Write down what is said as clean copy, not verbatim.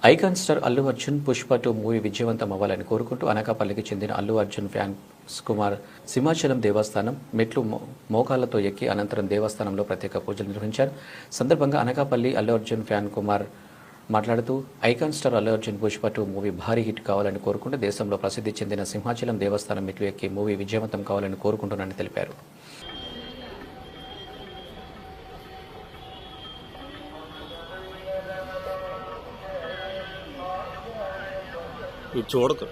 Icon star Allu Arjun Pushpa 2 movie విజయవంతం అవ్వాలని కోరుకుంటూ అనకాపల్లికి చెందిన అల్లు అర్జున్ ఫ్యాన్స్ కుమార్ సింహాచలం దేవస్థానం మెట్లు మోకాళ్లతో ఎక్కి అనంతరం దేవస్థానంలో ప్రత్యేక పూజలు నిర్వహించారు. సందర్భంగా అనకాపల్లి అల్లు అర్జున్ ఫ్యాన్ కుమార్ మాట్లాడుతూ icon star Allu Arjun Pushpa 2 movie భారీ హిట్ కావాలని కోరుకుంటూ దేశంలో ప్రసిద్ధి చెందిన సింహాచలం దేవస్థానం మెట్లు ఎక్కి మూవీ విజయవంతం కావాలని కోరుకుంటున్నానని తెలిపారు. చూడకు